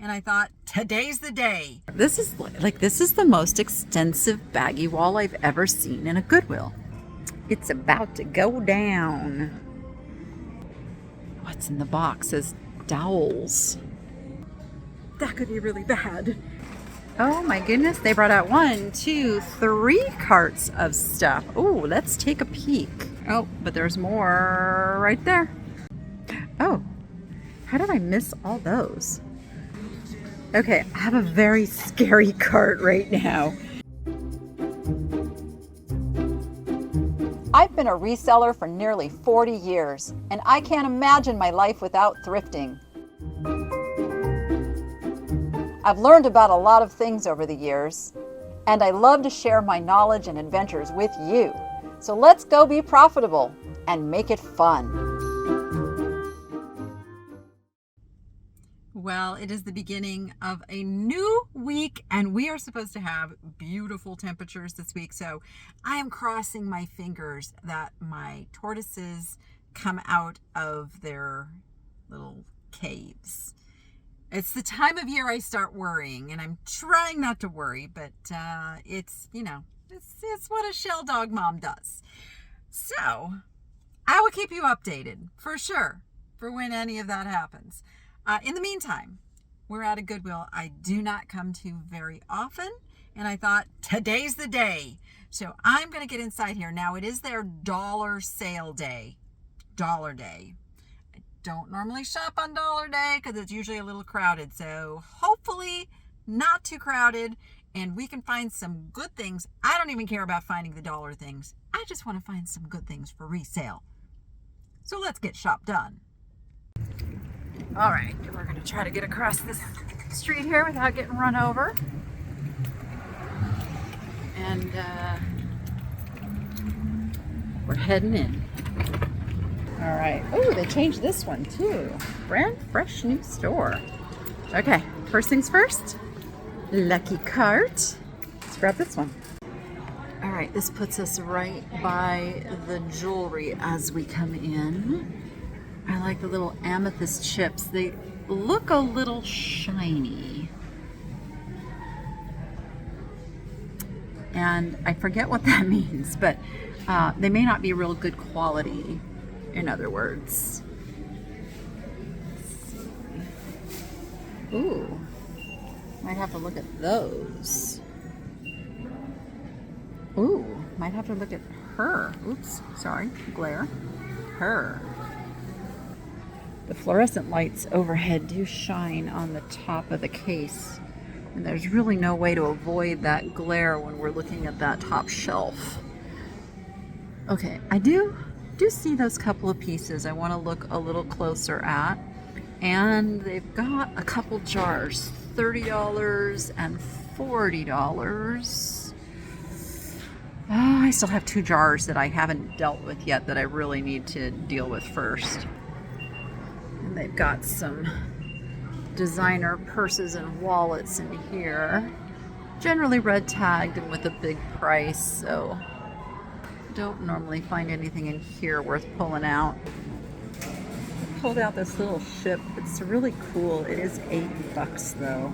and I thought, today's the day. This is the most extensive baggy wall I've ever seen in a Goodwill. It's about to go down. What's in the box is dowels. That could be really bad. Oh my goodness, they brought out 1, 2, 3 carts of stuff. Oh, let's take a peek. Oh, but there's more right there. Oh, how did I miss all those? Okay, I have a very scary cart right now. I've been a reseller for nearly 40 years, and I can't imagine my life without thrifting. I've learned about a lot of things over the years, and I love to share my knowledge and adventures with you. So let's go be profitable and make it fun. Well, it is the beginning of a new week, and we are supposed to have beautiful temperatures this week. So I am crossing my fingers that my tortoises come out of their little caves. It's the time of year I start worrying, and I'm trying not to worry, but it's what a shell dog mom does. So I will keep you updated for sure for when any of that happens. In the meantime, we're at a Goodwill I do not come to very often, and I thought, today's the day. So I'm going to get inside here. Now, it is their dollar sale day, dollar day. I don't normally shop on dollar day because it's usually a little crowded. So hopefully not too crowded, and we can find some good things. I don't even care about finding the dollar things. I just want to find some good things for resale. So let's get shop done. All right, we're going to try to get across this street here without getting run over. And we're heading in. All right. Oh, they changed this one too. Brand fresh new store. Okay, first things first. Lucky cart. Let's grab this one. All right, this puts us right by the jewelry as we come in. I like the little amethyst chips. They look a little shiny. And I forget what that means, but they may not be real good quality, in other words. Let's see. Ooh, might have to look at those. Ooh, might have to look at her. Oops, sorry, glare. Her. The fluorescent lights overhead do shine on the top of the case, and there's really no way to avoid that glare when we're looking at that top shelf. Okay, I do see those couple of pieces I want to look a little closer at, and they've got a couple jars, $30 and $40. Oh, I still have 2 jars that I haven't dealt with yet that I really need to deal with first. And they've got some designer purses and wallets in here. Generally red tagged and with a big price, so don't normally find anything in here worth pulling out. I pulled out this little ship. It's really cool. It is $8 though.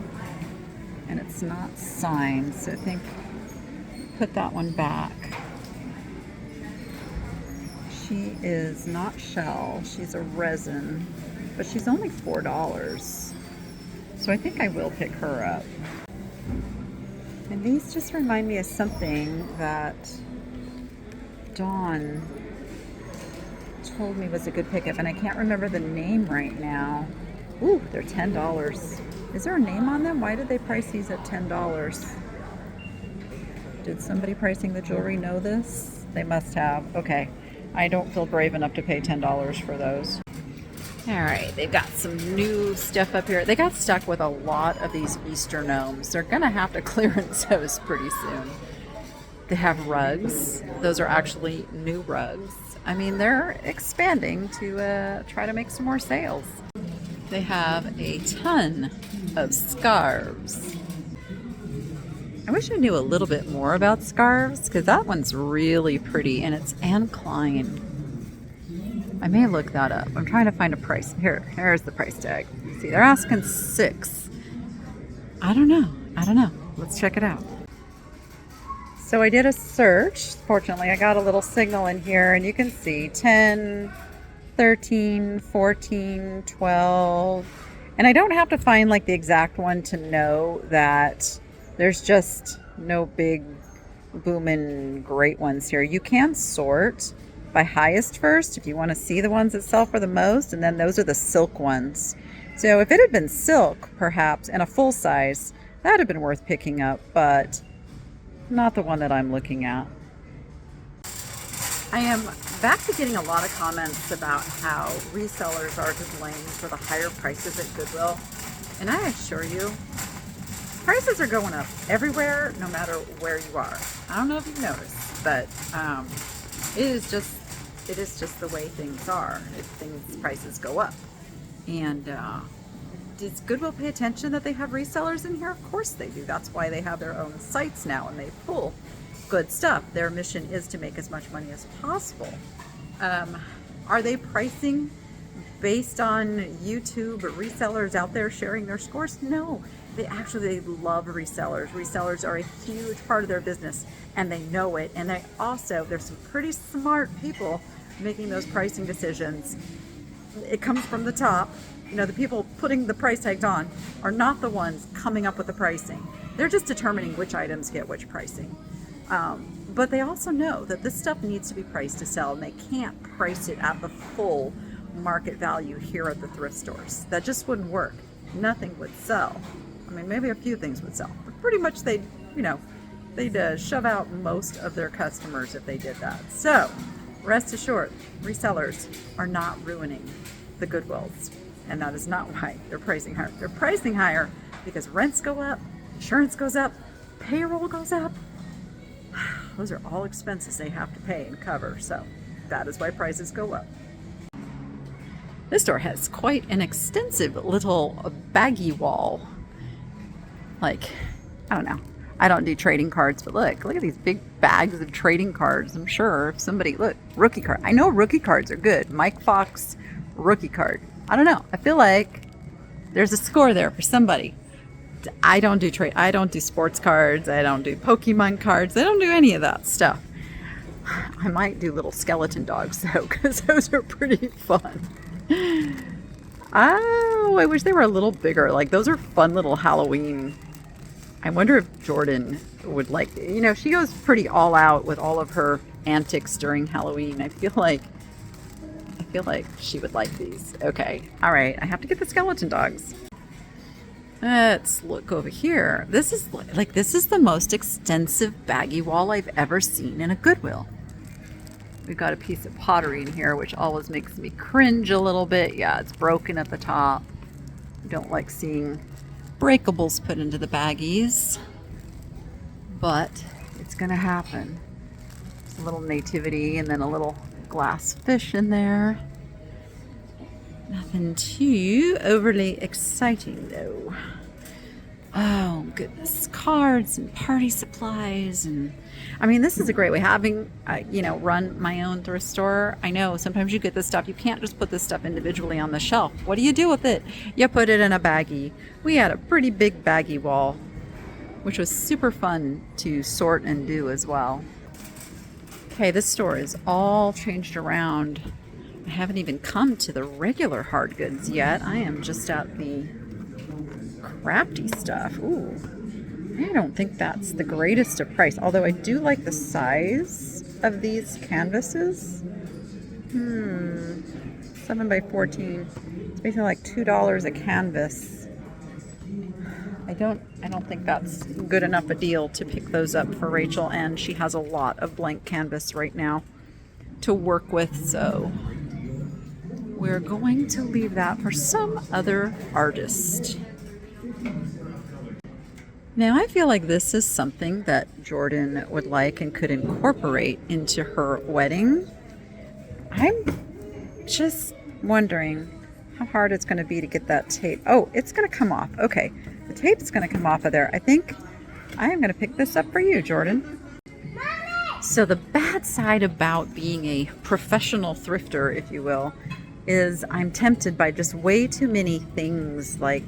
And it's not signed, so I think put that one back. She is not shell, she's a resin, but she's only $4. So I think I will pick her up. And these just remind me of something that Dawn told me was a good pickup, and I can't remember the name right now. Ooh, they're $10. Is there a name on them? Why did they price these at $10? Did somebody pricing the jewelry know this? They must have. Okay. I don't feel brave enough to pay $10 for those. All right, they've got some new stuff up here. They got stuck with a lot of these Easter gnomes. They're gonna have to clearance those pretty soon. They have rugs. Those are actually new rugs. I mean, they're expanding to try to make some more sales. They have a ton of scarves. I wish I knew a little bit more about scarves, because that one's really pretty, and it's Anne Klein. I may look that up. I'm trying to find a price. Here's the price tag. See, they're asking $6, I don't know. I don't know. Let's check it out. So I did a search. Fortunately, I got a little signal in here, and you can see 10, 13, 14, 12. And I don't have to find like the exact one to know that there's just no big booming great ones here. You can sort by highest first if you want to see the ones that sell for the most, and then those are the silk ones. So if it had been silk, perhaps, and a full size, that would have been worth picking up, but not the one that I'm looking at. I am back to getting a lot of comments about how resellers are to blame for the higher prices at Goodwill. And I assure you, prices are going up everywhere, no matter where you are. I don't know if you've noticed, but it is just the way things are. Prices go up. And does Goodwill pay attention that they have resellers in here? Of course they do. That's why they have their own sites now, and they pull good stuff. Their mission is to make as much money as possible. Are they pricing based on YouTube or resellers out there sharing their scores? No, they love resellers. Resellers are a huge part of their business, and they know it. And there's some pretty smart people making those pricing decisions. It comes from the top. You know, the people putting the price tags on are not the ones coming up with the pricing. They're just determining which items get which pricing. But they also know that this stuff needs to be priced to sell, and they can't price it at the full market value here at the thrift stores. That just wouldn't work. Nothing would sell. I mean, maybe a few things would sell, but pretty much they'd shove out most of their customers if they did that. So rest assured, resellers are not ruining the Goodwills, and that is not why they're pricing higher. They're pricing higher because rents go up, insurance goes up, payroll goes up. Those are all expenses they have to pay and cover, so that is why prices go up. This store has quite an extensive little baggy wall. Like, I don't know. I don't do trading cards, but look at these big bags of trading cards. I'm sure if somebody, look, rookie card. I know rookie cards are good. Mike Fox rookie card. I don't know. I feel like there's a score there for somebody. I don't do sports cards. I don't do Pokemon cards. I don't do any of that stuff. I might do little skeleton dogs though, because those are pretty fun. Oh, I wish they were a little bigger. Like, those are fun little Halloween. I wonder if Jordan would like, she goes pretty all out with all of her antics during Halloween. I feel like she would like these. Okay. All right. I have to get the skeleton dogs. Let's look over here. This is the most extensive baggy wall I've ever seen in a Goodwill. We've got a piece of pottery in here, which always makes me cringe a little bit. Yeah, it's broken at the top. I don't like seeing breakables put into the baggies, but it's gonna happen. There's a little nativity and then a little glass fish in there. Nothing too overly exciting though. Oh goodness, cards and party supplies, and I mean, this is a great way. Having run my own thrift store, I know sometimes you get this stuff, you can't just put this stuff individually on the shelf. What do you do with it? You put it in a baggie. We had a pretty big baggie wall, which was super fun to sort and do as well. Okay, this store is all changed around. I haven't even come to the regular hard goods yet. I am just at the crafty stuff. Ooh, I don't think that's the greatest of price, although I do like the size of these canvases. 7 by 14. It's basically like $2 a canvas. I don't think that's good enough a deal to pick those up for Rachel, and she has a lot of blank canvas right now to work with, so we're going to leave that for some other artist. Now I feel like this is something that Jordan would like and could incorporate into her wedding. I'm just wondering how hard it's going to be to get that tape. Oh, it's going to come off. Okay, the tape's going to come off of there. I think I am going to pick this up for you, Jordan. So the bad side about being a professional thrifter, if you will, is I'm tempted by just way too many things, like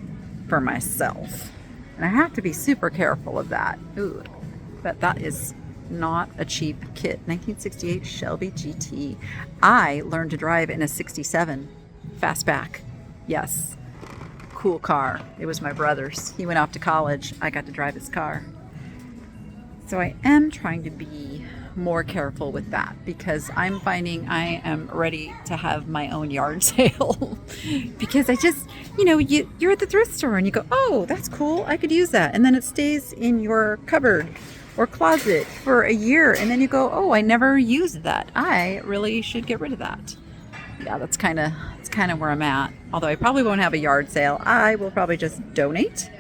for myself. And I have to be super careful of that. Ooh, but that is not a cheap kit. 1968 Shelby GT. I learned to drive in a 67 fastback. Yes, cool car. It was my brother's. He went off to college. I got to drive his car. So I am trying to be more careful with that because I'm finding I am ready to have my own yard sale because I just, you're at the thrift store and you go, oh, that's cool. I could use that. And then it stays in your cupboard or closet for a year. And then you go, oh, I never used that. I really should get rid of that. Yeah, that's kind of where I'm at. Although I probably won't have a yard sale. I will probably just donate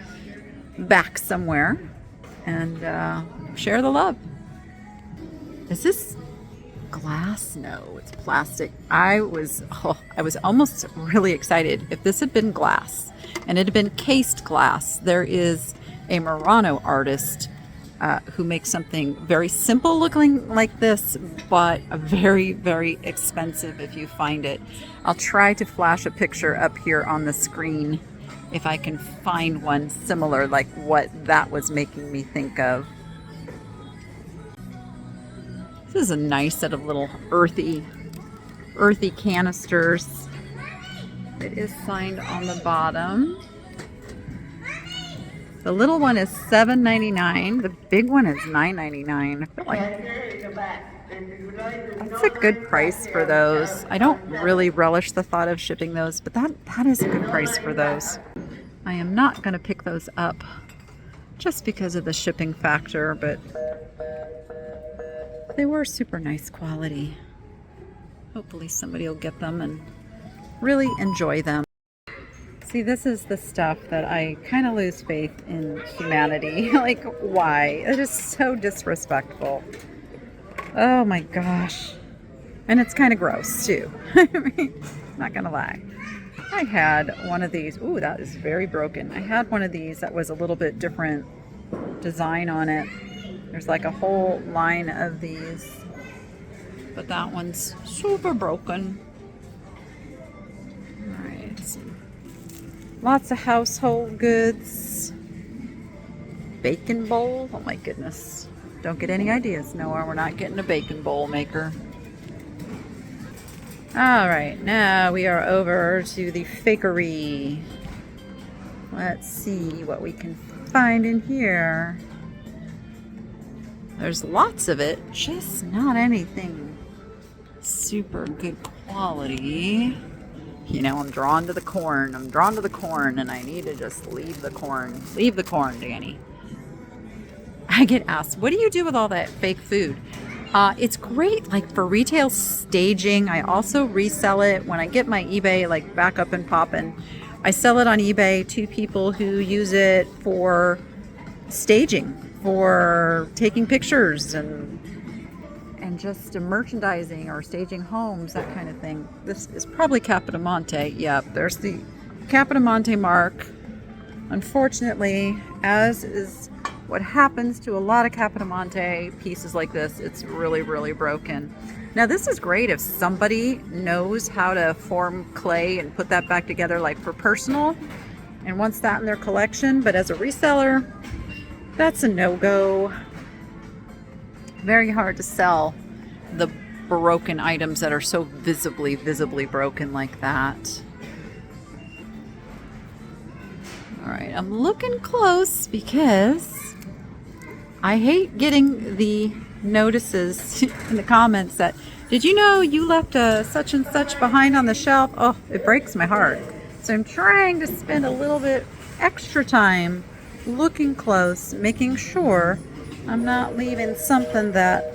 back somewhere and share the love. Is this glass? No, it's plastic. I was almost really excited if this had been glass and it had been cased glass. There is a Murano artist who makes something very simple looking like this, but very, very expensive if you find it. I'll try to flash a picture up here on the screen if I can find one similar like what that was making me think of. This is a nice set of little earthy canisters. It is signed on the bottom. The little one is $7.99. The big one is $9.99. I feel like that's a good price for those. I don't really relish the thought of shipping those, but that is a good price for those. I am not going to pick those up just because of the shipping factor, but they were super nice quality. Hopefully somebody will get them and really enjoy them. See, this is the stuff that I kind of lose faith in humanity. Like, why? It is so disrespectful. Oh my gosh. And it's kind of gross too. I mean, not gonna lie. I had one of these. Ooh, that is very broken. I had one of these that was a little bit different design on it. There's like a whole line of these, but that one's super broken. All right, lots of household goods. Bacon bowl. Oh my goodness. Don't get any ideas, Noah. We're not getting a bacon bowl maker. All right, now we are over to the fakery. Let's see what we can find in here. There's lots of it, just not anything super good quality. I'm drawn to the corn. And I need to just leave the corn. Leave the corn, Danny. I get asked, what do you do with all that fake food? It's great, like for retail staging. I also resell it when I get my eBay like back up and popping. I sell it on eBay to people who use it for staging, for taking pictures and just merchandising or staging homes, that kind of thing. This is probably Capodimonte. Yep, there's the Capodimonte mark. Unfortunately, as is what happens to a lot of Capodimonte pieces like this, it's really, really broken. Now this is great if somebody knows how to form clay and put that back together like for personal and wants that in their collection, but as a reseller, that's a no-go. Very hard to sell the broken items that are so visibly broken like that. All right, I'm looking close because I hate getting the notices in the comments that, did you know you left a such and such behind on the shelf? Oh, it breaks my heart. So I'm trying to spend a little bit extra time looking close, making sure I'm not leaving something that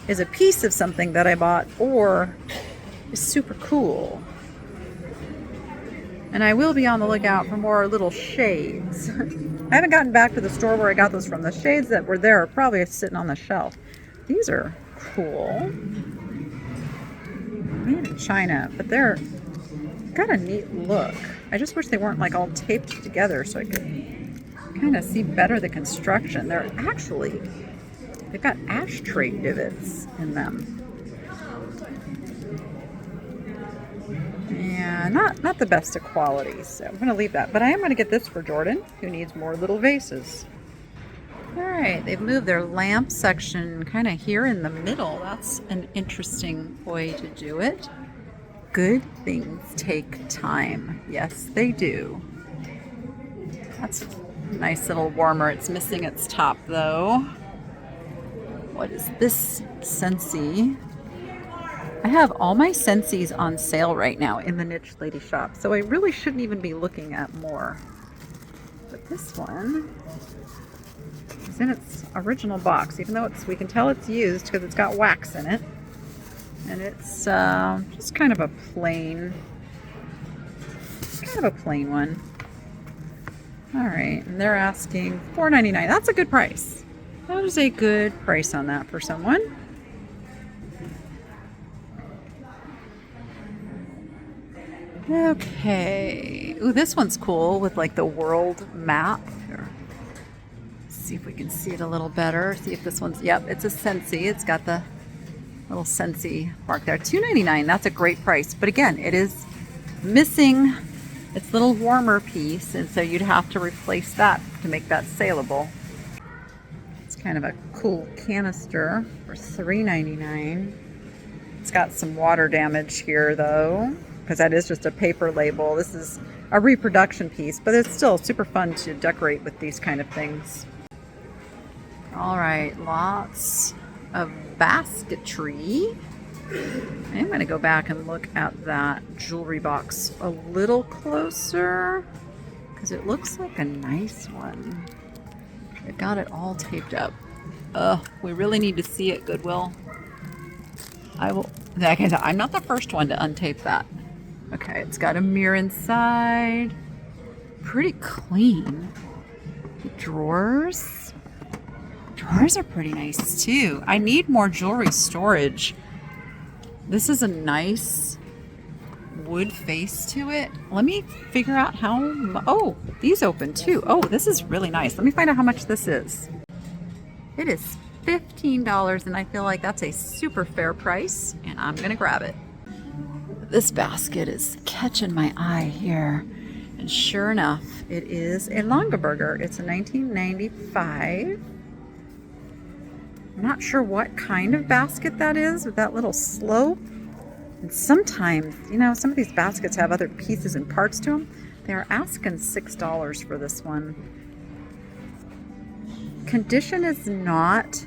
is a piece of something that I bought or is super cool. And I will be on the lookout for more little shades. I haven't gotten back to the store where I got those from. The shades that were there are probably sitting on the shelf. These are cool. Made in China, but they're got a neat look. I just wish they weren't like all taped together so I could kind of see better the construction. They've got ashtray divots in them. Yeah, not the best of quality, so I'm going to leave that. But I am going to get this for Jordan, who needs more little vases. All right, they've moved their lamp section kind of here in the middle. That's an interesting way to do it. Good things take time. Yes, they do. That's a nice little warmer. It's missing its top, though. What is this Scentsy? I have all my Scentsy's on sale right now in the Thenichelady shop, so I really shouldn't even be looking at more. But this one is in its original box, even though we can tell it's used because it's got wax in it. And it's just kind of a plain one. All right, and they're asking $4.99. That's a good price. That is a good price on that for someone. Okay. Ooh, this one's cool with like the world map. Here. See if we can see it a little better. See if this one's, yep, it's a Scentsy. It's got the little Scentsy mark there. $2.99. That's a great price. But again, it is missing its little warmer piece, and so you'd have to replace that to make that saleable. It's kind of a cool canister for $3.99. It's got some water damage here though, because that is just a paper label. This is a reproduction piece, but it's still super fun to decorate with these kind of things. All right, lots of basketry. I'm going to go back and look at that jewelry box a little closer because it looks like a nice one. They've got it all taped up. We really need to see it, Goodwill. I'm not the first one to untape that. Okay, it's got a mirror inside. Pretty clean. Drawers. Drawers are pretty nice too. I need more jewelry storage. This is a nice wood face to it. Let me figure out oh, these open too. Oh, this is really nice. Let me find out how much this is. It is $15, and I feel like that's a super fair price, and I'm gonna grab it. This basket is catching my eye here, and sure enough, it is a Longaberger. It's a 1995. I'm not sure what kind of basket that is with that little slope. And sometimes, some of these baskets have other pieces and parts to them. They're asking $6 for this one. Condition is not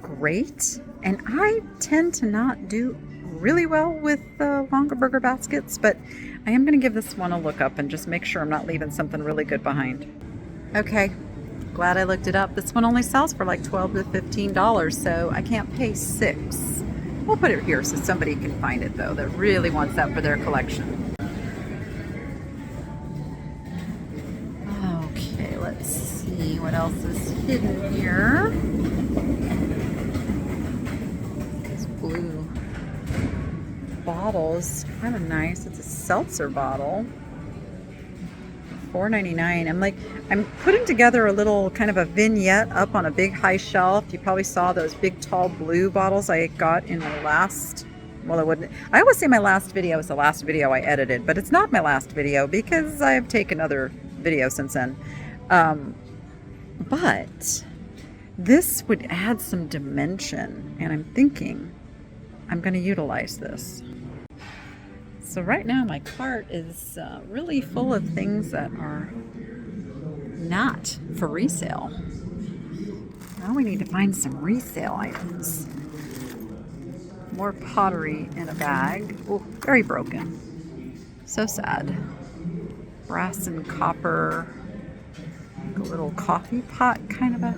great, and I tend to not do really well with the Longaberger baskets, but I am going to give this one a look up and just make sure I'm not leaving something really good behind. Okay, glad I looked it up. This one only sells for like $12 to $15, so I can't pay $6. We'll put it here so somebody can find it though that really wants that for their collection. Okay, let's see what else is hidden here. This blue bottle is kind of nice. It's a seltzer bottle. $4.99. I'm putting together a little kind of a vignette up on a big high shelf. You probably saw those big tall blue bottles I got in my last, I always say my last video is the last video I edited, but it's not my last video because I've taken other videos since then. But this would add some dimension, and I'm thinking I'm going to utilize this. So right now my cart is really full of things that are not for resale. Now we need to find some resale items. More pottery in a bag. Oh, very broken. So sad. Brass and copper. Like a little coffee pot kind of a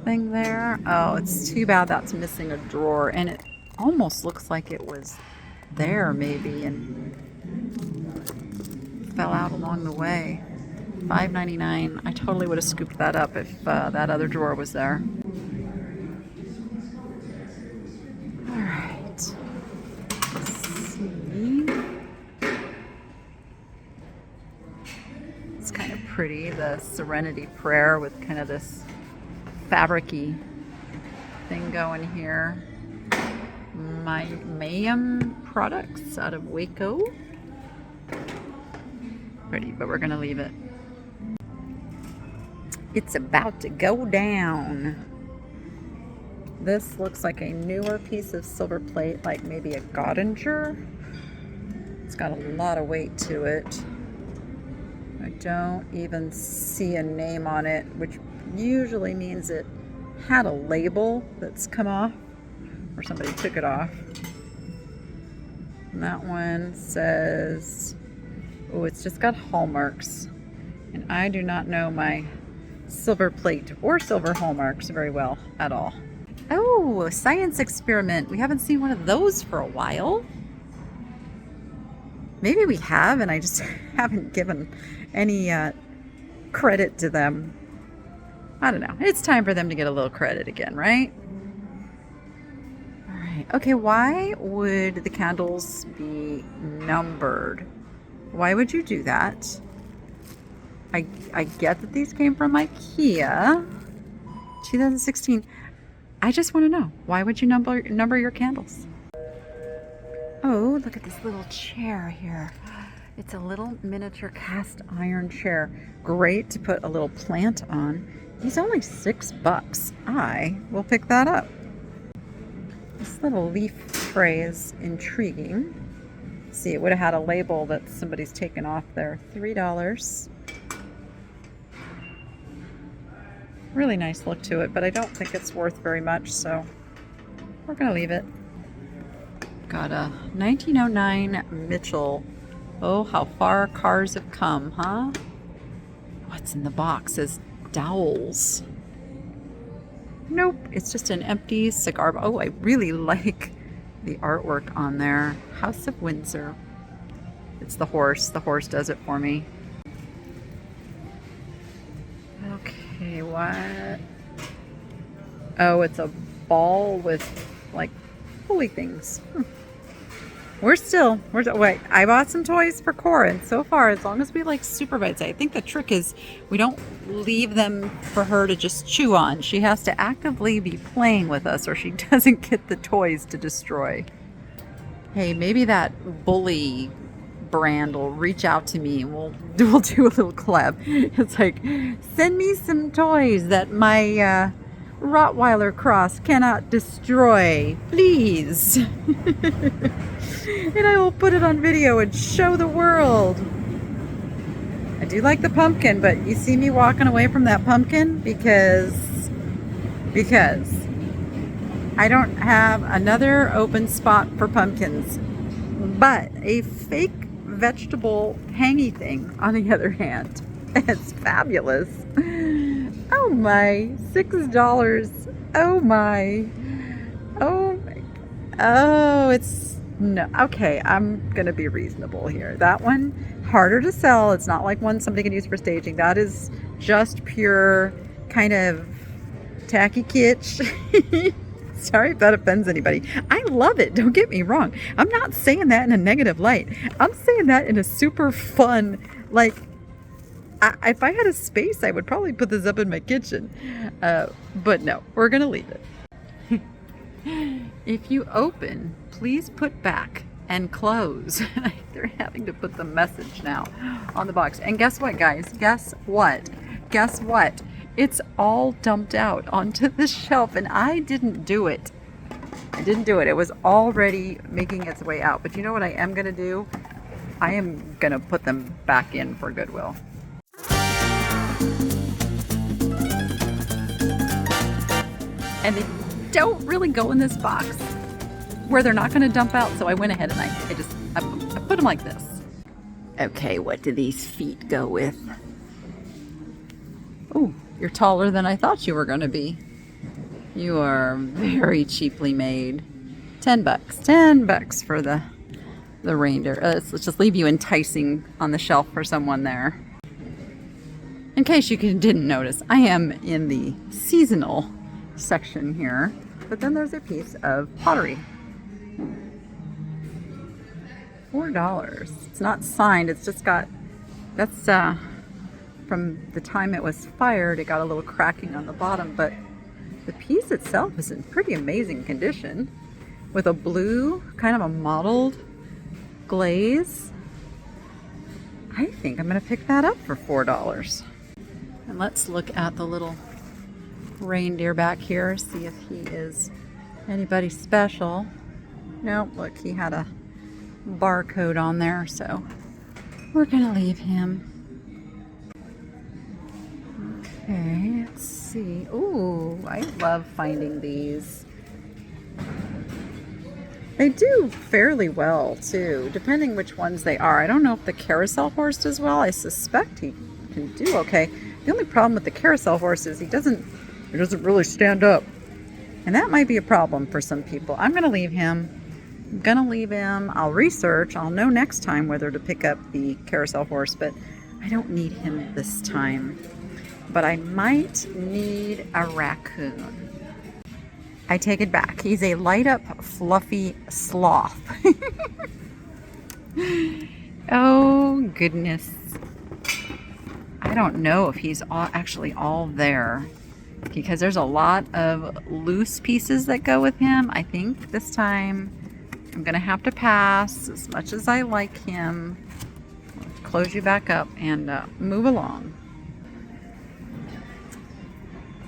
thing there. Oh, it's too bad that's missing a drawer, and it almost looks like it was there maybe and fell out along the way. $5.99. I totally would have scooped that up if that other drawer was there. All right. Let's see. It's kind of pretty, the Serenity Prayer with kind of this fabric-y thing going here. My Mayhem products out of Waco. Pretty, but we're gonna leave it. It's about to go down. This looks like a newer piece of silver plate, like maybe a Godinger. It's got a lot of weight to it. I don't even see a name on it, which usually means it had a label that's come off or somebody took it off. And that one says, oh, it's just got hallmarks. And I do not know my silver plate or silver hallmarks very well at all. Oh, a science experiment. We haven't seen one of those for a while. Maybe we have, and I just haven't given any credit to them. I don't know. It's time for them to get a little credit again, right? All right. Okay, why would the candles be numbered? Why would you do that? I get that these came from IKEA. 2016. I just want to know, why would you number your candles? Oh, look at this little chair here. It's a little miniature cast iron chair. Great to put a little plant on. These only $6. I will pick that up. This little leaf tray is intriguing. See, it would have had a label that somebody's taken off there. $3. Really nice look to it, but I don't think it's worth very much, so we're gonna leave it. Got a 1909 Mitchell. Oh, how far cars have come, huh? What's in the box is dowels. Nope, it's just an empty cigar. Oh, I really like the artwork on there. House of Windsor. It's the horse. The horse does it for me. Okay, what? Oh, it's a ball with like holy things. Wait, I bought some toys for Cora, and so far, as long as we like super bites, I think the trick is we don't leave them for her to just chew on. She has to actively be playing with us, or she doesn't get the toys to destroy. Hey, maybe that Bully brand will reach out to me and we'll do a little collab. It's like, send me some toys that my Rottweiler cross cannot destroy, please. And I will put it on video and show the world. I do like the pumpkin, but you see me walking away from that pumpkin because I don't have another open spot for pumpkins. But a fake vegetable hangy thing, on the other hand, it's fabulous. Oh my, $6. Oh my. Oh, it's, no, okay, I'm gonna be reasonable here. That one, harder to sell. It's not like one somebody can use for staging. That is just pure kind of tacky kitsch. Sorry if that offends anybody. I love it, don't get me wrong. I'm not saying that in a negative light. I'm saying that in a super fun, like, if I had a space, I would probably put this up in my kitchen. But no, we're gonna leave it. If you open, please put back and close. They're having to put the message now on the box. And guess what, guys? Guess what? It's all dumped out onto the shelf, and I didn't do it. It was already making its way out. But you know what I am gonna do? I am gonna put them back in for Goodwill. And they don't really go in this box where they're not going to dump out, so I went ahead and I put them like this. Okay, what do these feet go with? Oh, you're taller than I thought you were going to be. You are very cheaply made. $10 for the reindeer. Let's just leave you enticing on the shelf for someone there. In case you didn't notice, I am in the seasonal section here, but then there's a piece of pottery. $4. It's not signed, it's just got, that's from the time it was fired, it got a little cracking on the bottom, but the piece itself is in pretty amazing condition. with a blue, kind of a mottled glaze. I think I'm going to pick that up for $4. And let's look at the little reindeer back here, see if he is anybody special. Nope, look, he had a barcode on there, so we're gonna leave him. Okay, let's see. Ooh, I love finding these. They do fairly well too, depending which ones they are. I don't know if the carousel horse does well. I suspect he can do okay. The only problem with the carousel horse is he doesn't really stand up. And that might be a problem for some people. I'm gonna leave him. I'll research. I'll know next time whether to pick up the carousel horse, but I don't need him this time. But I might need a raccoon. I take it back. He's a light up, fluffy sloth. Oh, goodness. I don't know if he's actually all there, because there's a lot of loose pieces that go with him. I think this time I'm gonna have to pass. As much as I like him, let's close you back up and move along.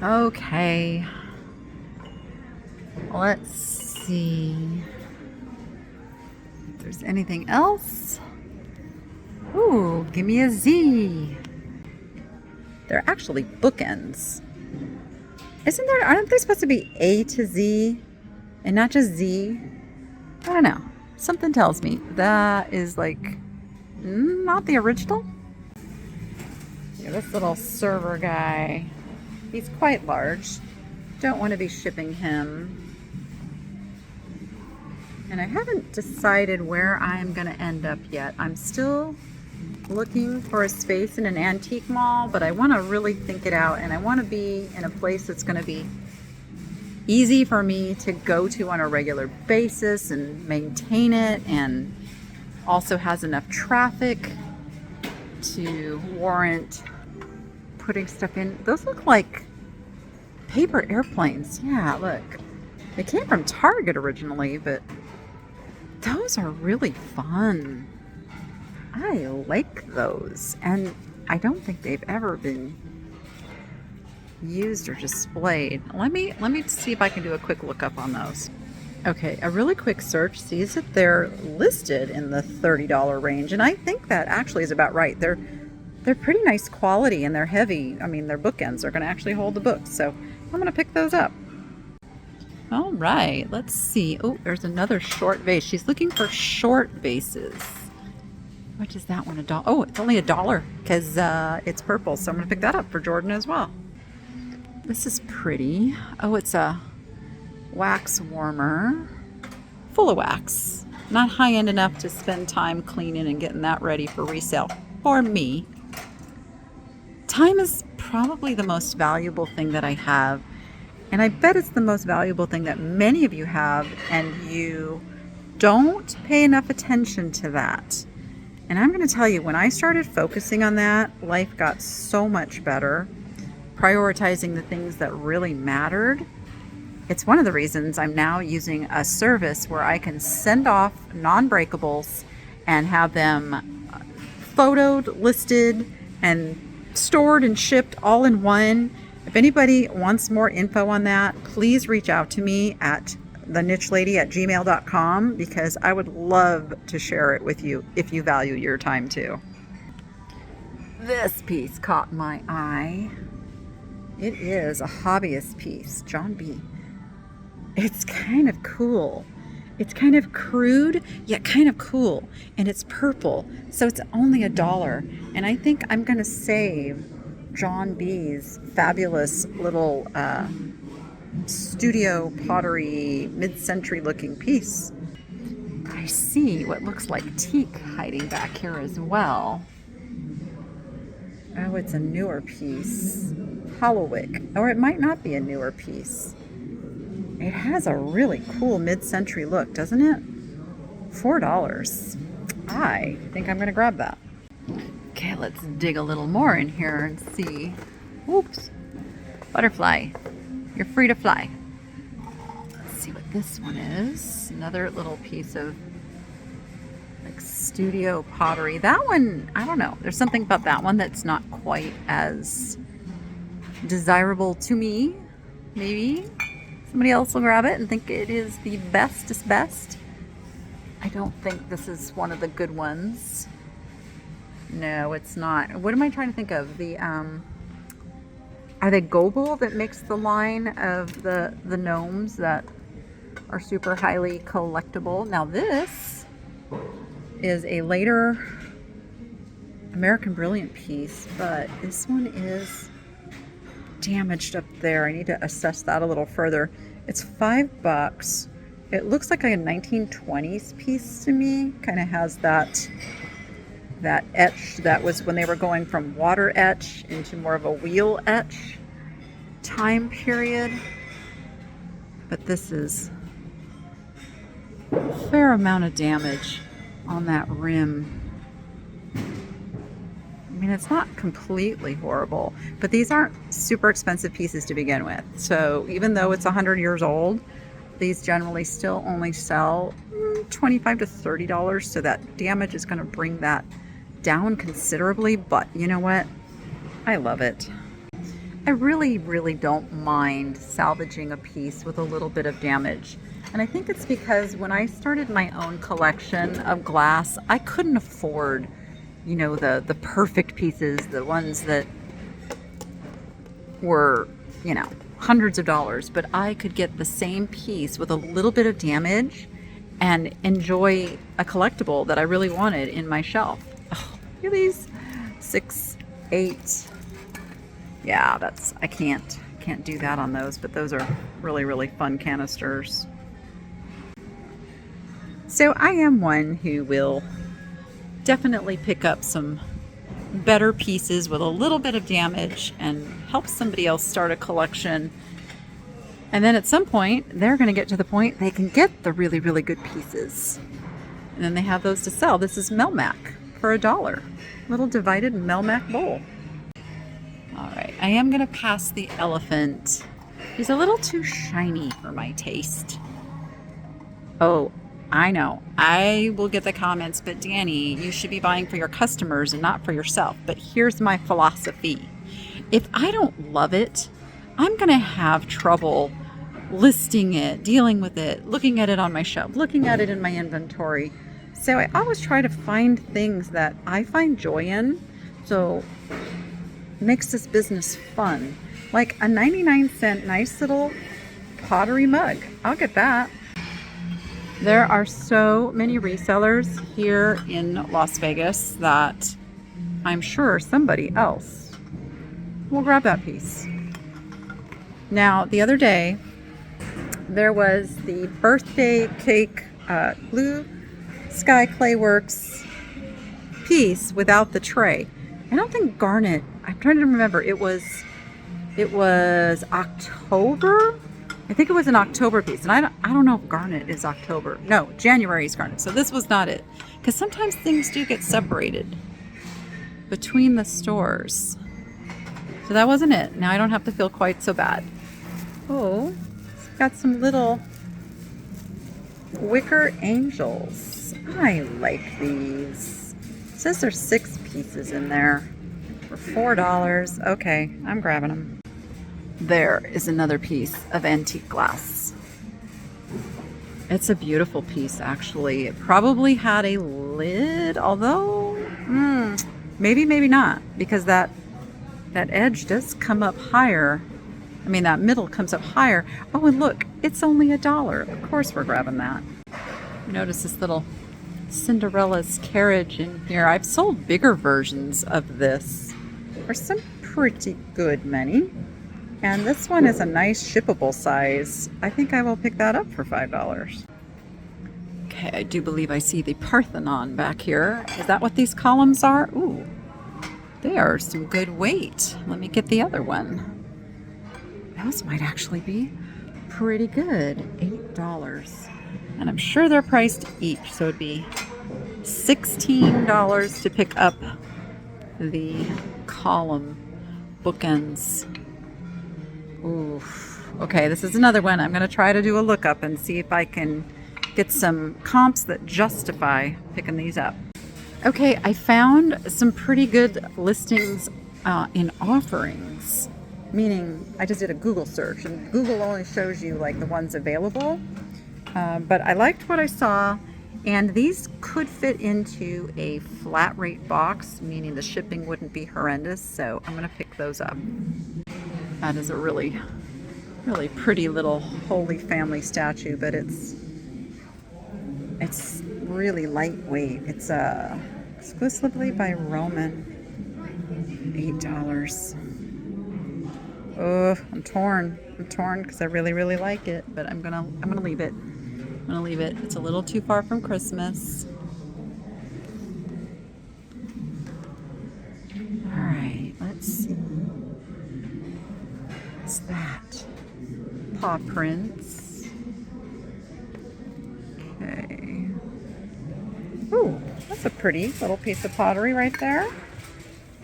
Okay, let's see if there's anything else. Ooh, give me a Z. They're actually bookends. Aren't they supposed to be A to Z and not just Z? I don't know. Something tells me that is like not the original. Yeah, this little server guy, he's quite large. Don't want to be shipping him. And I haven't decided where I'm going to end up yet. I'm still looking for a space in an antique mall, but I want to really think it out, and I want to be in a place that's going to be easy for me to go to on a regular basis and maintain it, and also has enough traffic to warrant putting stuff in. Those look like paper airplanes. Yeah, look. They came from Target originally, but those are really fun. I like those, and I don't think they've ever been used or displayed. Let me see if I can do a quick look up on those. Okay, a really quick search sees that they're listed in the $30 range, and I think that actually is about right. They're pretty nice quality, and they're heavy. I mean, their bookends are going to actually hold the books, so I'm going to pick those up. All right, let's see. Oh, there's another short vase. She's looking for short vases. What is that one? $1? Oh, it's only $1 because it's purple, so I'm going to pick that up for Jordan as well. This is pretty. Oh, it's a wax warmer, full of wax. Not high-end enough to spend time cleaning and getting that ready for resale for me. Time is probably the most valuable thing that I have, and I bet it's the most valuable thing that many of you have, and you don't pay enough attention to that. And I'm going to tell you, when I started focusing on that, life got so much better, prioritizing the things that really mattered. It's one of the reasons I'm now using a service where I can send off non-breakables and have them photoed, listed, and stored and shipped all in one. If anybody wants more info on that, please reach out to me at thenichelady@gmail.com, because I would love to share it with you if you value your time too. This piece caught my eye. It is a hobbyist piece, John B. It's kind of cool. It's kind of crude, yet kind of cool. And it's purple, so it's only $1. And I think I'm going to save John B's fabulous little studio pottery mid-century looking piece. I see what looks like teak hiding back here as well. Oh, it's a newer piece. Hollowwick, or it might not be a newer piece. It has a really cool mid-century look, doesn't it? $4. I think I'm going to grab that. Okay, let's dig a little more in here and see. Oops. Butterfly, you're free to fly. Let's see what this one is. Another little piece of like studio pottery. That one, I don't know. There's something about that one that's not quite as desirable to me. Maybe somebody else will grab it and think it is the bestest best. I don't think this is one of the good ones. No, it's not. What am I trying to think of? The are they Goodwill that makes the line of the gnomes that are super highly collectible? Now this is a later American Brilliant piece, but this one is damaged up there. I need to assess that a little further. It's $5. It looks like a 1920s piece to me. Kind of has that etch that was when they were going from water etch into more of a wheel etch time period. But this is a fair amount of damage on that rim. I mean, it's not completely horrible, but these aren't super expensive pieces to begin with. So even though it's 100 years old, these generally still only sell $25 to $30. So that damage is going to bring that down considerably, but you know what? I love it. I really, really don't mind salvaging a piece with a little bit of damage. And I think it's because when I started my own collection of glass, I couldn't afford, you know, the perfect pieces, the ones that were, you know, hundreds of dollars, but I could get the same piece with a little bit of damage and enjoy a collectible that I really wanted in my shelf. Oh, look at these 6, 8. Yeah, I can't do that on those, but those are really, really fun canisters. So I am one who will definitely pick up some better pieces with a little bit of damage and help somebody else start a collection. And then at some point, they're going to get to the point they can get the really, really good pieces. And then they have those to sell. This is Melmac for $1. Little divided Melmac bowl. All right, I am going to pass the elephant. He's a little too shiny for my taste. Oh, I know. I will get the comments, but Danny, you should be buying for your customers and not for yourself. But here's my philosophy. If I don't love it, I'm going to have trouble listing it, dealing with it, looking at it on my shelf, looking at it in my inventory. So I always try to find things that I find joy in. So it makes this business fun. Like a 99-cent nice little pottery mug. I'll get that. There are so many resellers here in Las Vegas that I'm sure somebody else will grab that piece. Now, the other day, there was the birthday cake Blue Sky Clayworks piece without the tray. I don't think Garnet, I'm trying to remember, it was October? I think it was an October piece, and I don't know if Garnet is October. No, January is Garnet, so this was not it. Because sometimes things do get separated between the stores. So that wasn't it. Now I don't have to feel quite so bad. Oh, it's got some little wicker angels. I like these. It says there's 6 pieces in there for $4. Okay, I'm grabbing them. There is another piece of antique glass. It's a beautiful piece, actually. It probably had a lid, although maybe not, because that edge does come up higher. I mean, that middle comes up higher. Oh, and look, it's only $1. Of course we're grabbing that. Notice this little Cinderella's carriage in here. I've sold bigger versions of this for some pretty good money. And this one is a nice shippable size. I think I will pick that up for $5. Okay, I do believe I see the Parthenon back here. Is that what these columns are? Ooh, they are some good weight. Let me get the other one. Those might actually be pretty good. $8. And I'm sure they're priced each, so it'd be $16 to pick up the column bookends. Oof. Okay, this is another one. I'm going to try to do a lookup and see if I can get some comps that justify picking these up. Okay, I found some pretty good listings in offerings, meaning I just did a Google search, and Google only shows you like the ones available. But I liked what I saw, and these could fit into a flat rate box, meaning the shipping wouldn't be horrendous, so I'm going to pick those up. That is a really, really pretty little Holy Family statue, but it's really lightweight. It's exclusively by Roman. $8. Oh, I'm torn because I really, really like it, but I'm gonna leave it. I'm gonna leave it. It's a little too far from Christmas. All right, let's see. What's that? Paw prints. Okay. Ooh, that's a pretty little piece of pottery right there.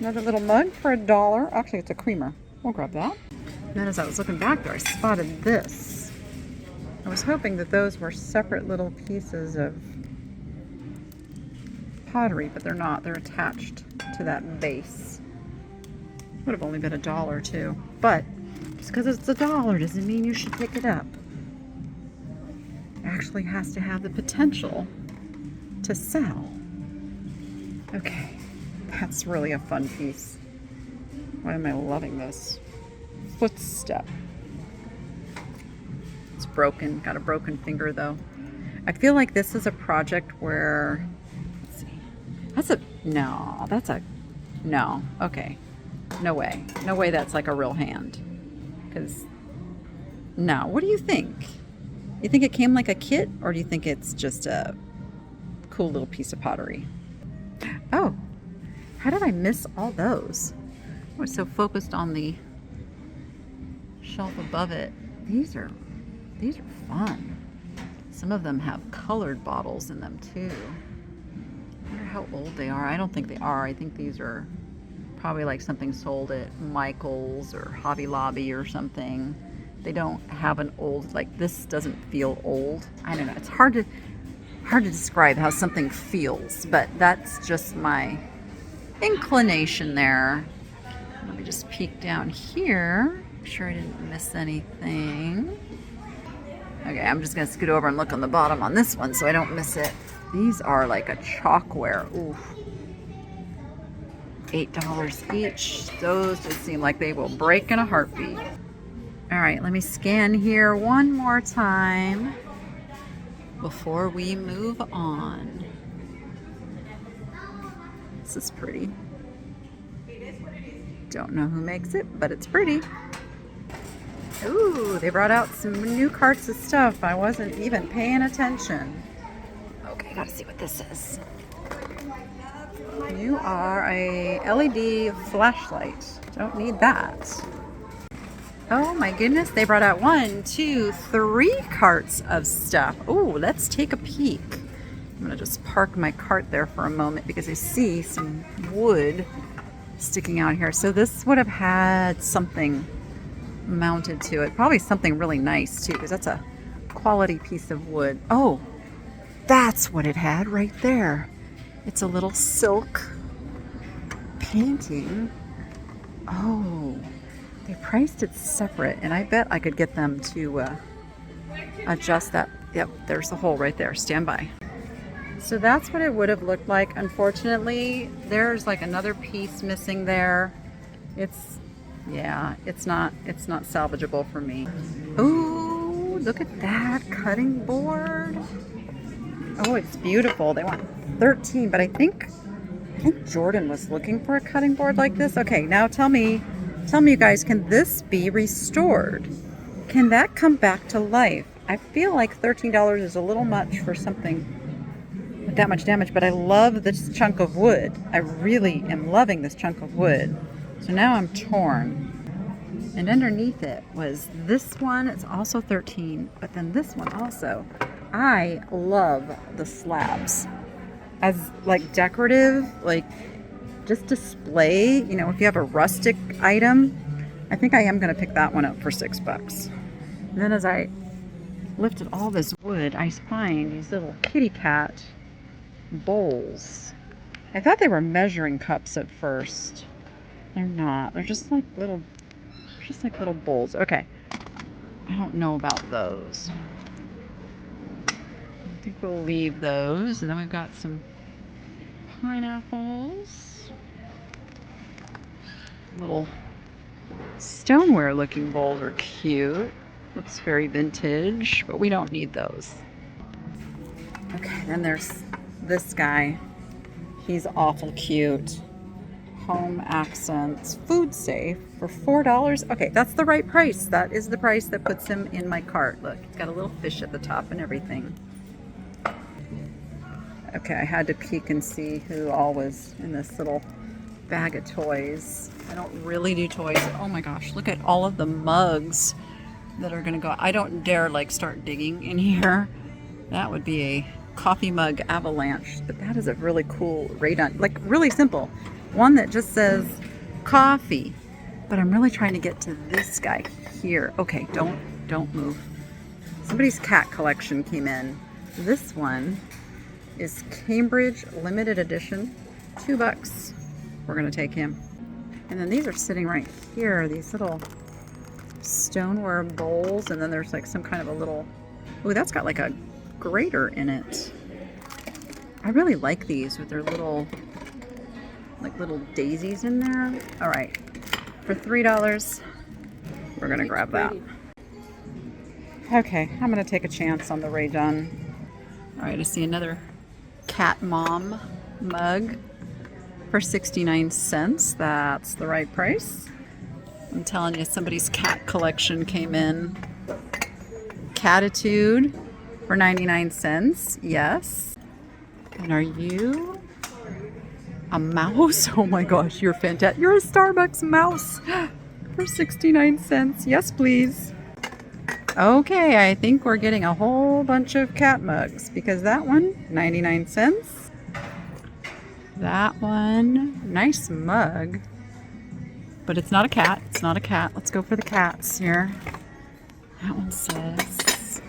Another little mug for $1. Actually, it's a creamer. We'll grab that. And then as I was looking back there, I spotted this. I was hoping that those were separate little pieces of pottery, but they're not. They're attached to that base. Would have only been $1 too. But just because it's $1 doesn't mean you should pick it up. It actually has to have the potential to sell. Okay, that's really a fun piece. Why am I loving this? Footstep. It's broken, got a broken finger though. I feel like this is a project where, let's see, no, okay. No way that's like a real hand. Because, no, what do you think? You think it came like a kit, or do you think it's just a cool little piece of pottery? Oh, how did I miss all those? I was so focused on the shelf above it. These are fun. Some of them have colored bottles in them too. I wonder how old they are. I don't think they are. I think these are probably like something sold at Michael's or Hobby Lobby or something. They don't have an old, like this doesn't feel old. I don't know. It's hard to describe how something feels, but that's just my inclination there. Let me just peek down here. Make sure I didn't miss anything. Okay, I'm just gonna scoot over and look on the bottom on this one so I don't miss it. These are like a chalkware. Ooh. $8 each. Those just seem like they will break in a heartbeat. All right, let me scan here one more time before we move on. This is pretty. Don't know who makes it, but it's pretty. Ooh, they brought out some new carts of stuff. I wasn't even paying attention. Okay, gotta see what this is. You are a LED flashlight. Don't need that. Oh my goodness, they brought out 1, 2, 3 carts of stuff. Ooh, let's take a peek. I'm gonna just park my cart there for a moment because I see some wood sticking out here. So this would have had something mounted to it. Probably something really nice too, because that's a quality piece of wood. Oh, that's what it had right there. It's a little silk painting. Oh, they priced it separate, and I bet I could get them to adjust that. Yep, there's the hole right there. Stand by. So that's what it would have looked like. Unfortunately, there's like another piece missing there. It's not salvageable for me. Ooh, look at that cutting board. Oh, it's beautiful. They want 13, but I think Jordan was looking for a cutting board like this. Okay, now tell me you guys, can this be restored? Can that come back to life? I feel like $13 is a little much for something with that much damage, but I love this chunk of wood. I really am loving this chunk of wood. So now I'm torn. And underneath it was this one. It's also 13, but then this one also. I love the slabs as like decorative, like just display, you know, if you have a rustic item, I think I am going to pick that one up for $6. And then as I lifted all this wood, I find these little kitty cat bowls. I thought they were measuring cups at first. They're not. They're just like little bowls. Okay. I don't know about those. I think we'll leave those. And then we've got some pineapples. Little stoneware looking bowls are cute. Looks very vintage, but we don't need those. Okay, then there's this guy. He's awful cute. Home Accents Food Safe for $4. Okay, that's the right price. That is the price that puts him in my cart. Look, it's got a little fish at the top and everything. Okay, I had to peek and see who all was in this little bag of toys. I don't really do toys. Oh my gosh, look at all of the mugs that are gonna go. I don't dare like start digging in here. That would be a coffee mug avalanche, but that is a really cool radon, like really simple. One that just says coffee, but I'm really trying to get to this guy here. Okay, don't move. Somebody's cat collection came in. This one is Cambridge limited edition, $2. We're gonna take him. And then these are sitting right here, these little stoneware bowls, and then there's like some kind of a little, oh, that's got like a grater in it. I really like these with their little, like little daisies in there. All right, for $3, we're gonna grab that. Okay, I'm gonna take a chance on the Ray Dunn. All right, I see another Cat Mom mug for 69 cents. That's the right price. I'm telling you, somebody's cat collection came in. Catitude for 99 cents. Yes. And are you a mouse? Oh my gosh, you're fantastic. You're a Starbucks mouse for 69 cents. Yes, please. Okay, I think we're getting a whole bunch of cat mugs because that one, 99 cents. That one, nice mug. But it's not a cat. It's not a cat. Let's go for the cats here. That one says,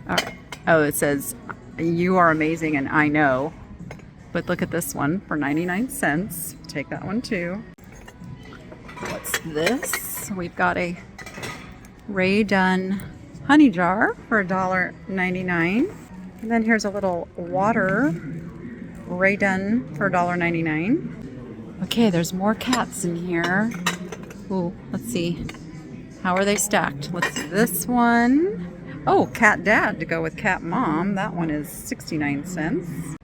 all right. Oh, it says, you are amazing and I know. But look at this one for 99 cents. Take that one too. What's this? We've got a Ray Dunn honey jar for $1.99. And then here's a little water Ray Dunn for $1.99. Okay, there's more cats in here. Ooh, let's see. How are they stacked? Let's see. This one. Oh, Cat Dad to go with Cat Mom. That one is 69 cents.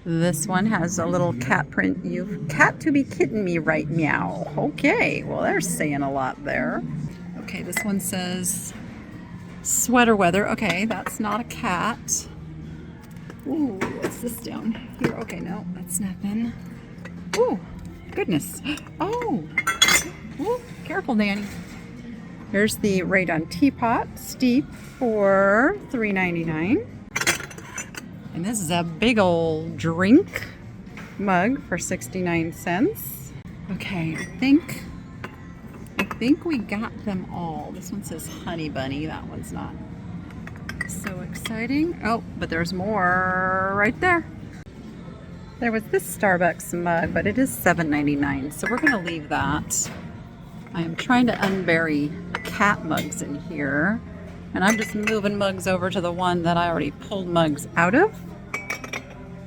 This one has a little cat print. You've cat to be kitten me right meow. Okay, well, they're saying a lot there. Okay, this one says sweater weather. Okay, that's not a cat. Ooh, what's this down here? Okay, no, that's nothing. Ooh, goodness. Oh, ooh, careful, Nanny. Here's the Ray Dunn teapot, steep for $3.99. And this is a big old drink mug for 69 cents. Okay, I think we got them all. This one says Honey Bunny. That one's not so exciting. Oh, but there's more right there. There was this Starbucks mug, but it is $7.99, so we're going to leave that. I am trying to unbury cat mugs in here, and I'm just moving mugs over to the one that I already pulled mugs out of,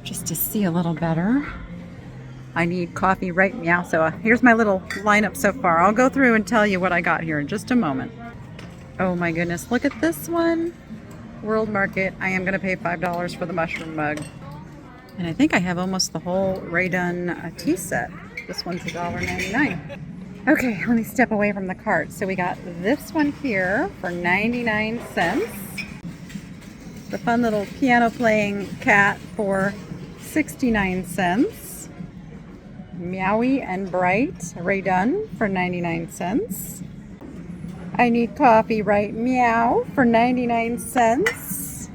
just to see a little better. I need coffee right meow, so here's my little lineup so far. I'll go through and tell you what I got here in just a moment. Oh my goodness, look at this one. World Market. I am going to pay $5 for the mushroom mug. And I think I have almost the whole Ray Dunn tea set. This one's $1.99. Okay, let me step away from the cart. So we got this one here for 99 cents. The fun little piano playing cat for 69 cents. Meowy and Bright Ray Dunn for 99 cents. I need coffee right meow for 99 cents.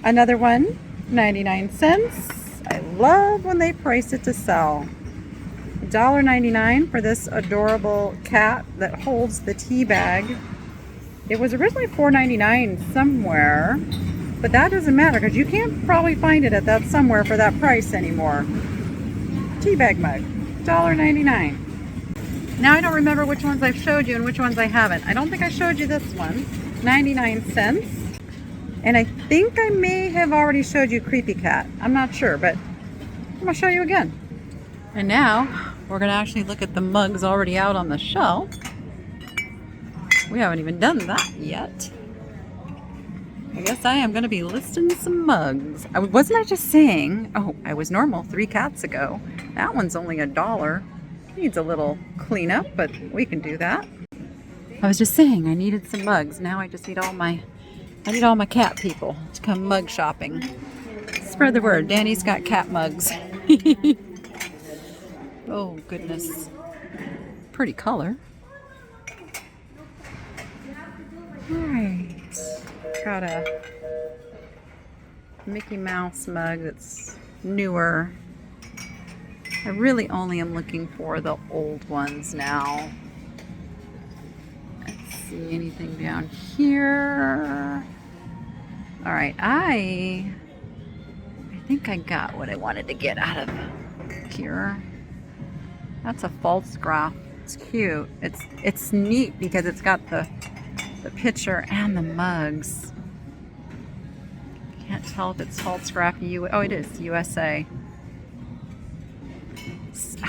Another one, 99 cents. I love when they price it to sell. $1.99 for this adorable cat that holds the tea bag. It was originally $4.99 somewhere, but that doesn't matter because you can't probably find it at that somewhere for that price anymore. Tea bag mug, $1.99. Now I don't remember which ones I've showed you and which ones I haven't. I don't think I showed you this one, 99 cents. And I think I may have already showed you Creepy Cat. I'm not sure, but I'm gonna show you again. And now we're gonna actually look at the mugs already out on the shelf. We haven't even done that yet. I guess I am gonna be listing some mugs. Wasn't I just saying, oh, I was normal 3 cats ago. That one's only $1. Needs a little cleanup, but we can do that. I was just saying I needed some mugs. Now I just need all my cat people to come mug shopping. Spread the word. Danny's got cat mugs. Oh, goodness. Pretty color. Alright. Got a Mickey Mouse mug that's newer. I really only am looking for the old ones now. Let's see anything down here. Alright, I think I got what I wanted to get out of here. That's a false graph. It's cute. It's neat because it's got the picture and the mugs. Can't tell if it's false graph oh, it is USA.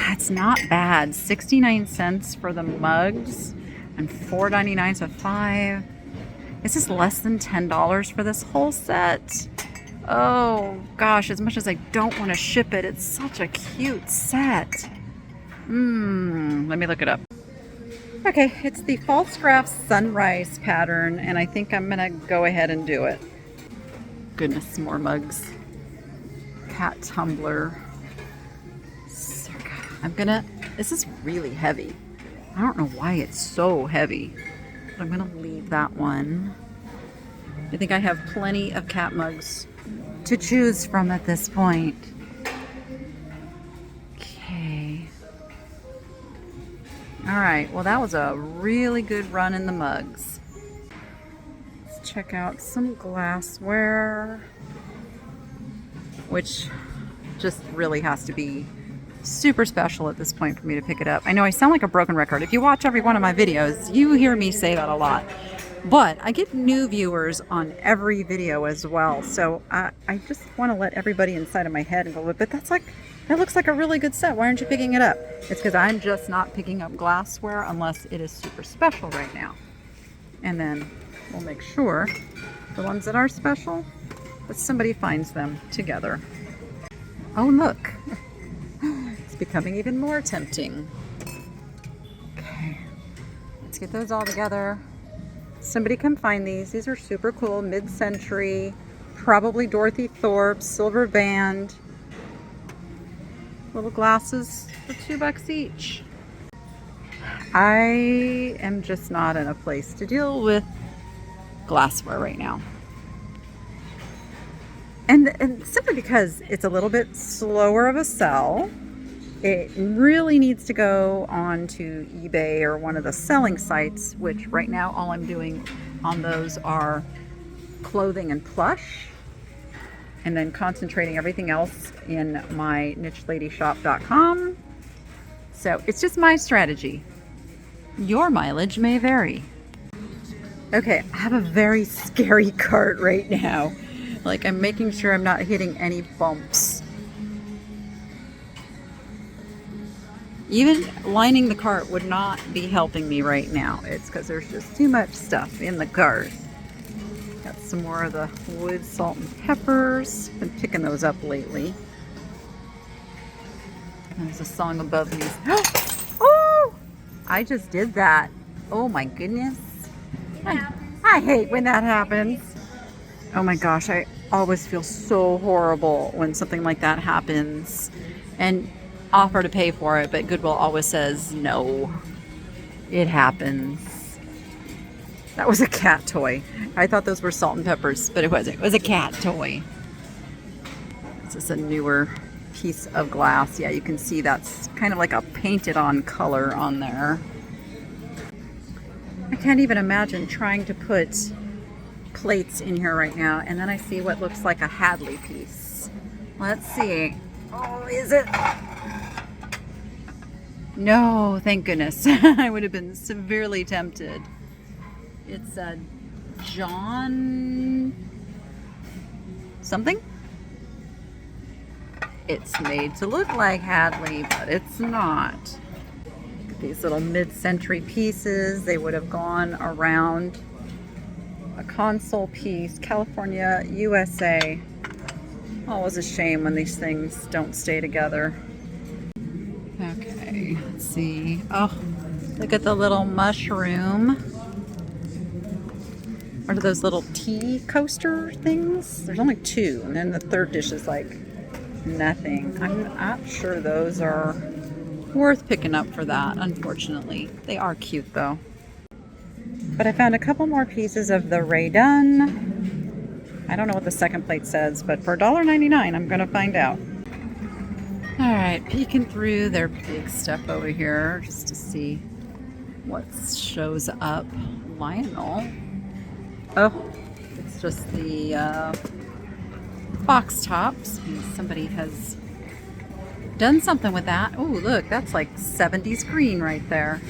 It's not bad. 69 cents for the mugs and $4.99, so 5. This is less than $10 for this whole set. Oh gosh, as much as I don't want to ship it, it's such a cute set. Let me look it up. Okay, it's the false graph sunrise pattern, and I think I'm gonna go ahead and do it. Goodness, more mugs. Cat tumbler. This is really heavy. I don't know why it's so heavy, but I'm gonna leave that one. I think I have plenty of cat mugs to choose from at this point. Okay. All right, well, that was a really good run in the mugs. Let's check out some glassware, which just really has to be super special at this point for me to pick it up. I know I sound like a broken record. If you watch every one of my videos, you hear me say that a lot. But I get new viewers on every video as well. So I just want to let everybody inside of my head and go, but that looks like a really good set. Why aren't you picking it up? It's because I'm just not picking up glassware unless it is super special right now. And then we'll make sure the ones that are special, that somebody finds them together. Oh, look. Becoming even more tempting. Okay, let's get those all together. Somebody come find these. These are super cool, mid-century, probably Dorothy Thorpe, silver band. Little glasses for $2 each. I am just not in a place to deal with glassware right now. And simply because it's a little bit slower of a sell. It really needs to go on to eBay or one of the selling sites, which right now all I'm doing on those are clothing and plush, and then concentrating everything else in my nicheladishop.com. So it's just my strategy. Your mileage may vary. Okay, I have a very scary cart right now. Like, I'm making sure I'm not hitting any bumps. Even lining the cart would not be helping me right now. It's because there's just too much stuff in the cart. Got some more of the wood salt and peppers. Been picking those up lately. There's a song above me. Oh! I just did that. Oh my goodness. I hate when that happens. Oh my gosh, I always feel so horrible when something like that happens. And offer to pay for it, but Goodwill always says no. It happens. That was a cat toy. I thought those were salt and peppers, but it wasn't. It was a cat toy. This is a newer piece of glass. Yeah, you can see that's kind of like a painted on color on there. I can't even imagine trying to put plates in here right now, and then I see what looks like a Hadley piece. Let's see. Oh, is it? No, thank goodness. I would have been severely tempted. It's a John something. It's made to look like Hadley, but it's not. These little mid-century pieces, they would have gone around a console piece, California, USA. Always a shame when these things don't stay together. Okay, let's see. Oh, look at the little mushroom. What are those little tea coaster things? There's only two, and then the third dish is like nothing. I'm not sure those are worth picking up for that, unfortunately. They are cute though. But I found a couple more pieces of the Ray Dunn. I don't know what the second plate says, but for $1.99 I'm gonna find out. All right, peeking through their big stuff over here just to see what shows up. Lionel. Oh, it's just the box tops. Somebody has done something with that. Oh, look, that's like 70s green right there.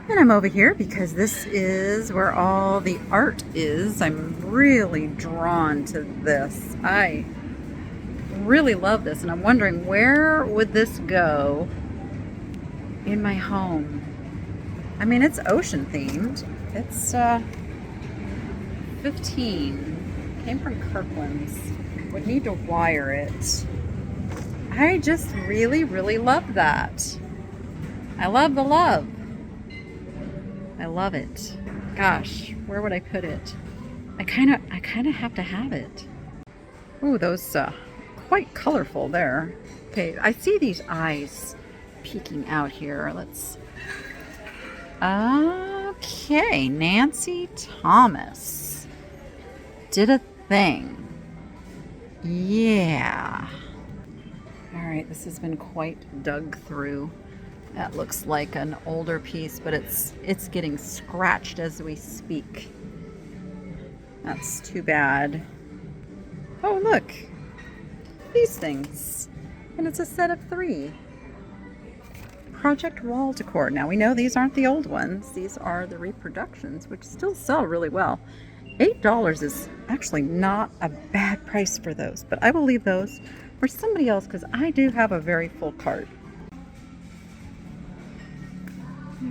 And I'm over here because this is where all the art is. I'm really drawn to this. I really love this, and I'm wondering where would this go in my home. I mean, it's ocean themed. It's 15. Came from Kirkland's. Would need to wire it. I just really, really love that. I love the love. I love it. Gosh, where would I put it? I kind of have to have it. Ooh, those quite colorful there. Okay, I see these eyes peeking out here. Let's. Okay, Nancy Thomas did a thing. Yeah. All right, this has been quite dug through. That looks like an older piece, but it's getting scratched as we speak. That's too bad. Oh, look. These things. And it's a set of 3. Project Wall Decor. Now we know these aren't the old ones. These are the reproductions, which still sell really well. $8 is actually not a bad price for those, but I will leave those for somebody else because I do have a very full cart.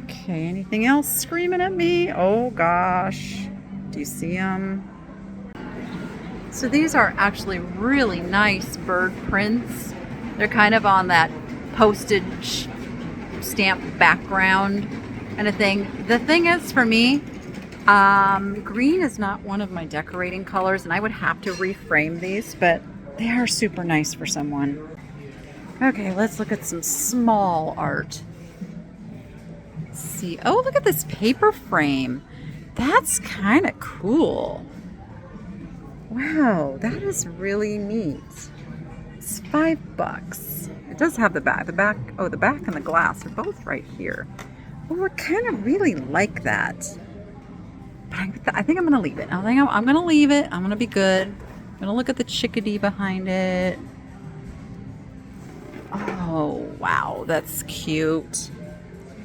Okay, anything else screaming at me? Oh gosh. Do you see them? So these are actually really nice bird prints. They're kind of on that postage stamp background kind of thing. The thing is, for me, green is not one of my decorating colors, and I would have to reframe these, but they are super nice for someone. Okay, let's look at some small art. Let's see. Oh, look at this paper frame. That's kind of cool. Wow, that is really neat. It's $5. It does have the back. The back and the glass are both right here. Well, we're kind of really like that. But I think I'm going to leave it. I think I'm going to leave it. I'm going to be good. I'm going to look at the chickadee behind it. Oh, wow, that's cute.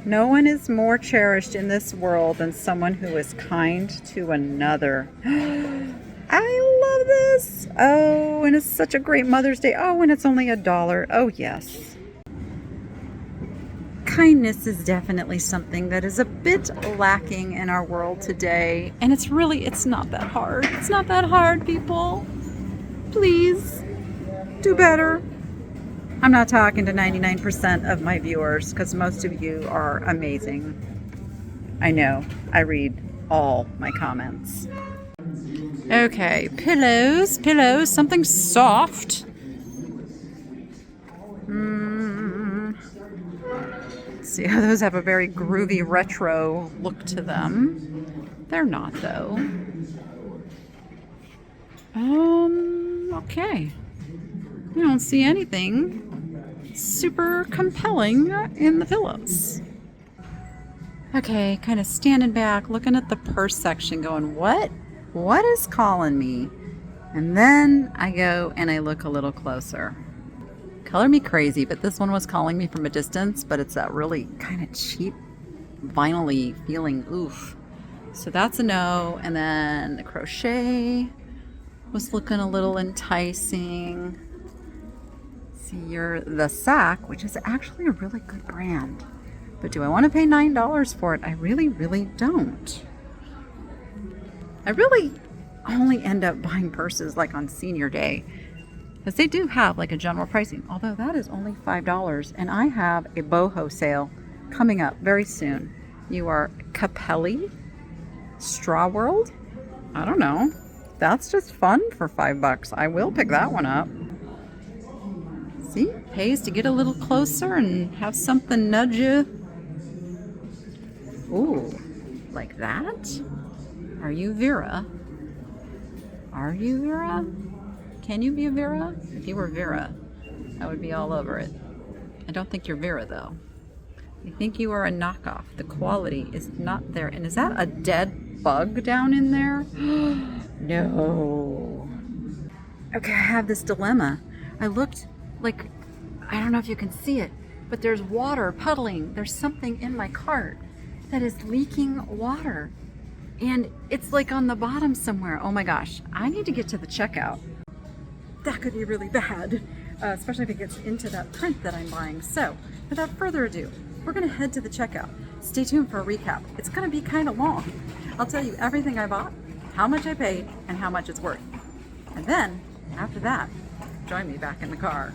No one is more cherished in this world than someone who is kind to another. I love this. Oh, and it's such a great Mother's Day. Oh, and it's only $1. Oh, yes. Kindness is definitely something that is a bit lacking in our world today. And it's not that hard. It's not that hard, people. Please do better. I'm not talking to 99% of my viewers because most of you are amazing. I know. I read all my comments. Okay, pillows, something soft. Let's see, those have a very groovy retro look to them. They're not though. Okay. I don't see anything super compelling in the pillows. Okay, kind of standing back, looking at the purse section going, what is calling me? And then I go and I look a little closer. Color me crazy, but this one was calling me from a distance, but it's that really kind of cheap, vinyl-y feeling, oof. So that's a no. And then the crochet was looking a little enticing. See, the sack, which is actually a really good brand. But do I want to pay $9 for it? I really, really don't. I really only end up buying purses like on senior day, because they do have like a general pricing, although that is only $5, and I have a boho sale coming up very soon. You are Capelli, Straw World. I don't know. That's just fun for $5. I will pick that one up. See, pays to get a little closer and have something nudge you. Ooh, like that? Are you Vera? Are you Vera? Can you be a Vera? If you were Vera, I would be all over it. I don't think you're Vera, though. I think you are a knockoff. The quality is not there. And is that a dead bug down in there? No. Okay, I have this dilemma. I looked like, I don't know if you can see it, but there's water puddling. There's something in my cart that is leaking water. And it's like on the bottom somewhere. Oh my gosh, I need to get to the checkout. That could be really bad, especially if it gets into that print that I'm buying. So without further ado, we're gonna head to the checkout. Stay tuned for a recap. It's gonna be kind of long. I'll tell you everything I bought, how much I paid, and how much it's worth. And then after that, join me back in the car.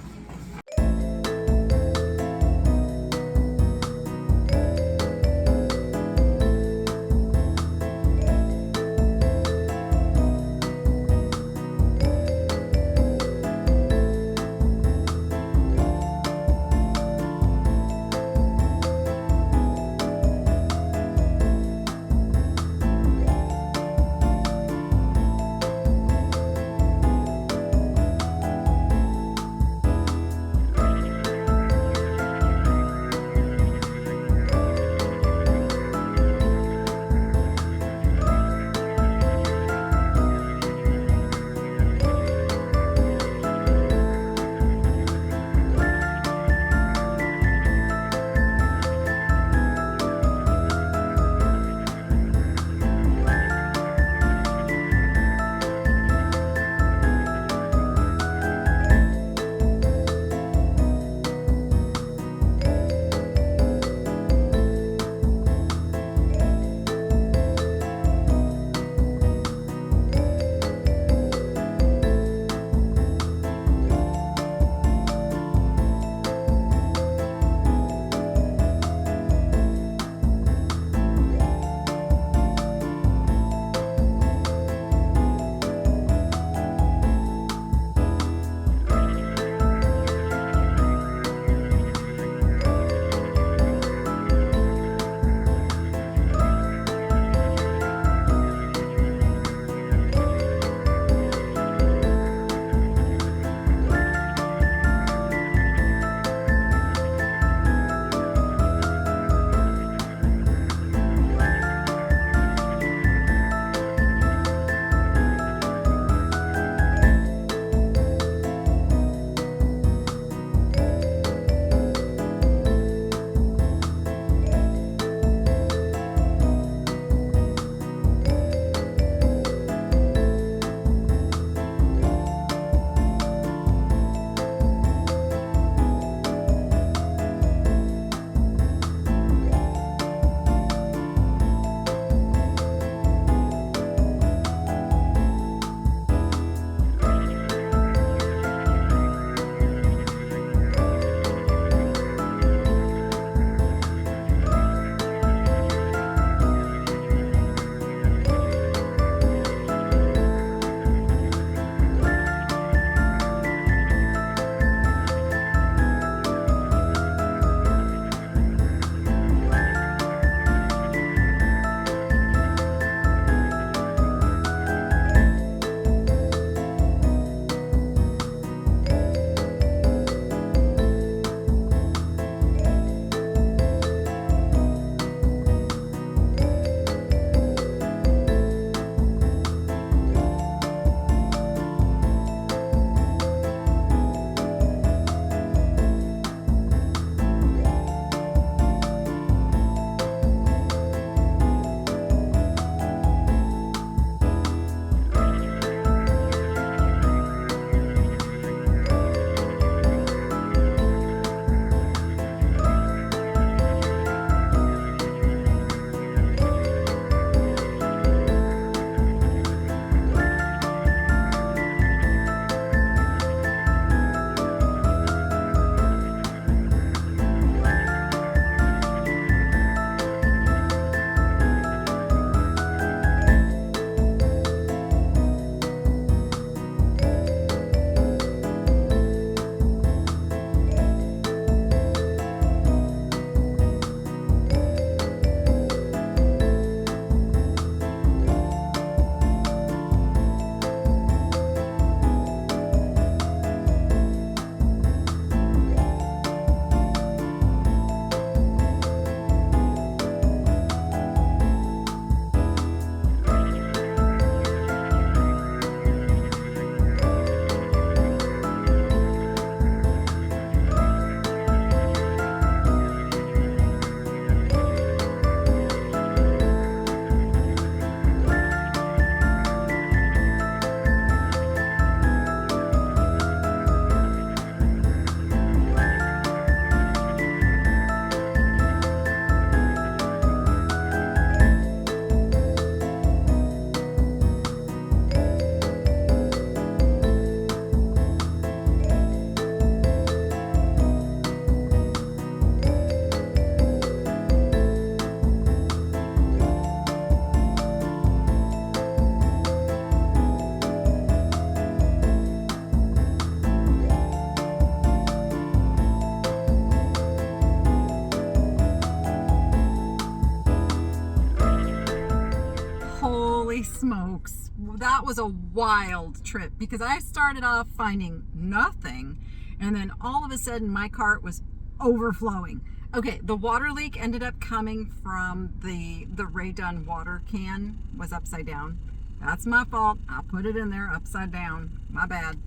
smokes. That was a wild trip because I started off finding nothing, and then all of a sudden my cart was overflowing. Okay, the water leak ended up coming from the Ray Dunn water can was upside down. That's my fault. I put it in there upside down. My bad.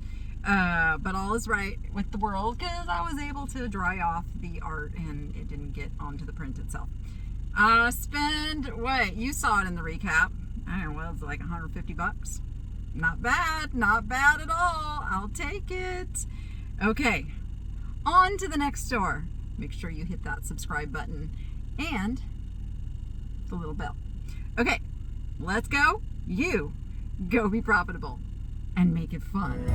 But all is right with the world because I was able to dry off the art and it didn't get onto the print itself. You saw it in the recap. I don't know, it was like $150. Not bad, not bad at all. I'll take it. Okay, on to the next store. Make sure you hit that subscribe button and the little bell. Okay, let's go. You go be profitable and make it fun.